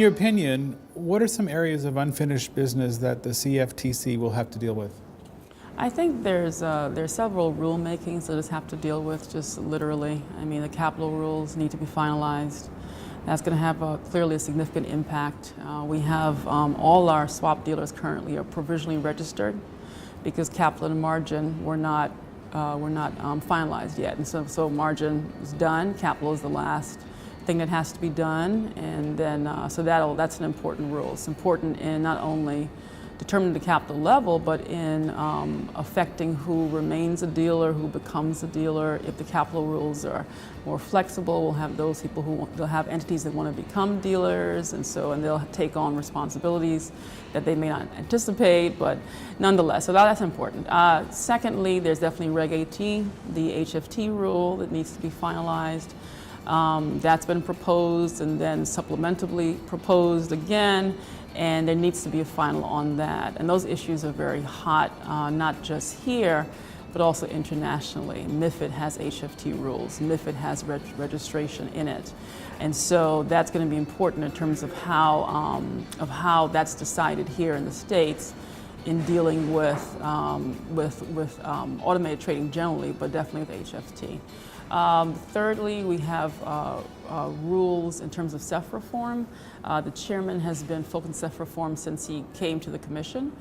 your opinion, what are some areas of unfinished business that the CFTC will have to deal with? I think there's several rulemakings that just have to deal with, just literally. I mean, the capital rules need to be finalized. That's going to have clearly a significant impact. We have all our swap dealers currently are provisionally registered because capital and margin were not finalized yet. And so margin is done, capital is the last thing that has to be done, and then so that's an important rule. It's important in not only determining the capital level, but in affecting who remains a dealer, who becomes a dealer. If the capital rules are more flexible, we'll have those people they'll have entities that want to become dealers, and they'll take on responsibilities that they may not anticipate, but nonetheless, so that's important. Secondly, there's definitely Reg AT, the HFT rule that needs to be finalized. That's been proposed and then supplementably proposed again, and there needs to be a final on that. And those issues are very hot, not just here, but also internationally. MiFID has HFT rules. MiFID has registration in it. And so that's going to be important in terms of how that's decided here in the States in dealing with automated trading generally, but definitely with HFT. Thirdly, we have rules in terms of CEF reform. The chairman has been focused on CEF reform since he came to the commission,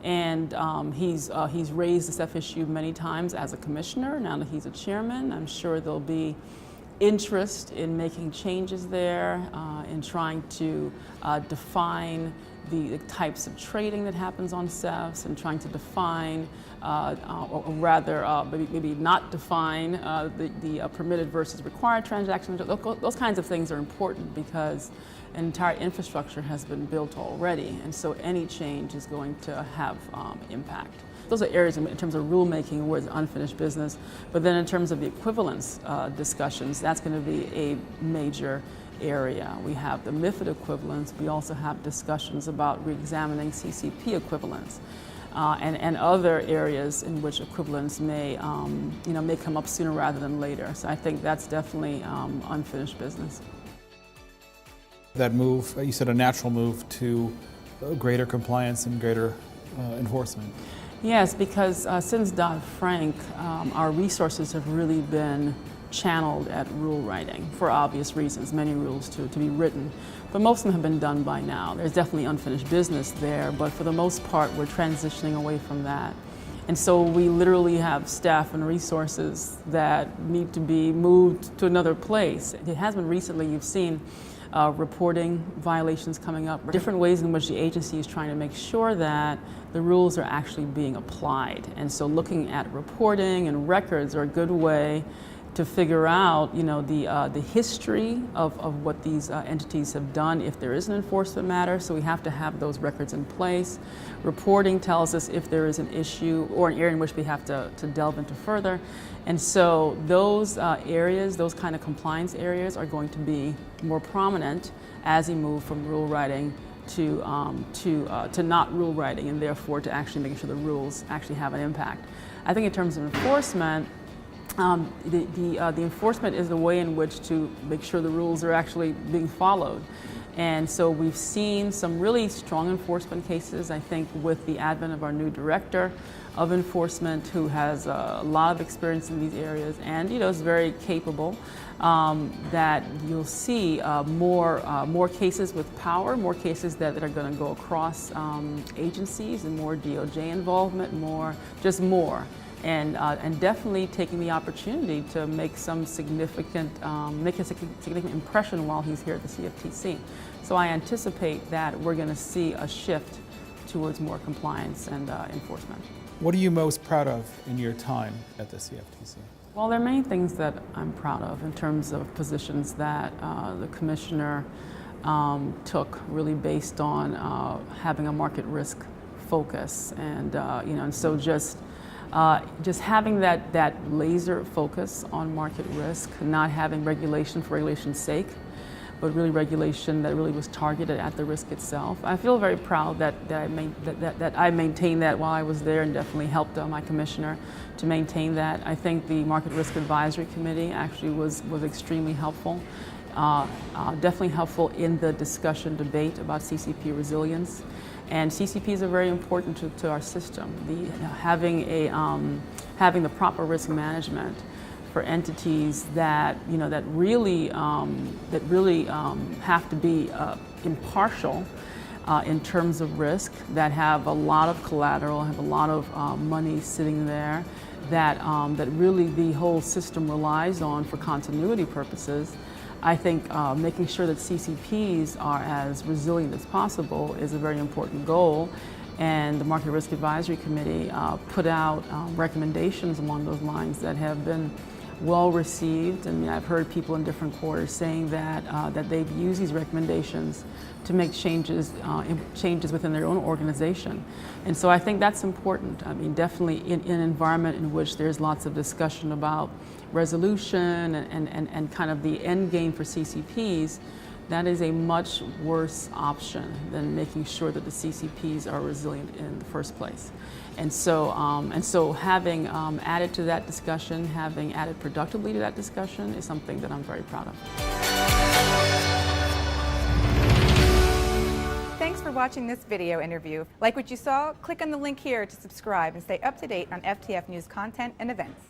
and he's raised the CEF issue many times as a commissioner. Now that he's a chairman, I'm sure there'll be interest in making changes there, in trying to define the types of trading that happens on CEFs, and trying to define, or rather maybe not define the permitted versus required transactions. Those kinds of things are important because an entire infrastructure has been built already, and so any change is going to have impact. Those are areas in terms of rulemaking where it's unfinished business, but then in terms of the equivalence discussions, that's going to be a major area. We have the MiFID equivalence. We also have discussions about re-examining CCP equivalence and other areas in which equivalence may come up sooner rather than later. So I think that's definitely unfinished business. That move, you said a natural move to greater compliance and greater enforcement. Yes, because since Dodd-Frank, our resources have really been channeled at rule writing for obvious reasons, many rules to be written, but most of them have been done by now. There's definitely unfinished business there, but for the most part we're transitioning away from that. And so we literally have staff and resources that need to be moved to another place. It has been recently, you've seen reporting violations coming up, different ways in which the agency is trying to make sure that the rules are actually being applied. And so looking at reporting and records are a good way to figure out, the history of what these entities have done if there is an enforcement matter. So we have to have those records in place. Reporting tells us if there is an issue or an area in which we have to delve into further. And so those areas, those kind of compliance areas, are going to be more prominent as we move from rule writing to not rule writing, and therefore to actually making sure the rules actually have an impact. I think in terms of enforcement, the enforcement is the way in which to make sure the rules are actually being followed. And so we've seen some really strong enforcement cases, I think, with the advent of our new director of enforcement, who has a lot of experience in these areas and is very capable, that you'll see more cases with power, more cases that are going to go across agencies, and more DOJ involvement, more. And definitely taking the opportunity to make some significant, make a significant impression while he's here at the CFTC. So I anticipate that we're going to see a shift towards more compliance and enforcement. What are you most proud of in your time at the CFTC? Well, there are many things that I'm proud of in terms of positions that the commissioner took, really based on having a market risk focus, and and so just having that laser focus on market risk, not having regulation for regulation's sake, but really regulation that really was targeted at the risk itself. I feel very proud that I maintained that while I was there, and definitely helped my commissioner to maintain that. I think the Market Risk Advisory Committee actually was extremely helpful definitely helpful in the discussion, debate about CCP resilience. And CCPs are very important to our system. Having the proper risk management for entities that really have to be impartial in terms of risk, that have a lot of collateral, have a lot of money sitting there, that really the whole system relies on for continuity purposes. I think making sure that CCPs are as resilient as possible is a very important goal. And the Market Risk Advisory Committee put out recommendations along those lines that have been well received. I mean, I've heard people in different quarters saying that they've used these recommendations to make changes within their own organization. And so I think that's important. I mean, definitely in an environment in which there's lots of discussion about resolution and kind of the end game for CCPs, that is a much worse option than making sure that the CCPs are resilient in the first place. And so having added to that discussion, having added productively to that discussion is something that I'm very proud of. Thanks for watching this video interview. Like what you saw? Click on the link here to subscribe and stay up to date on FTF News content and events.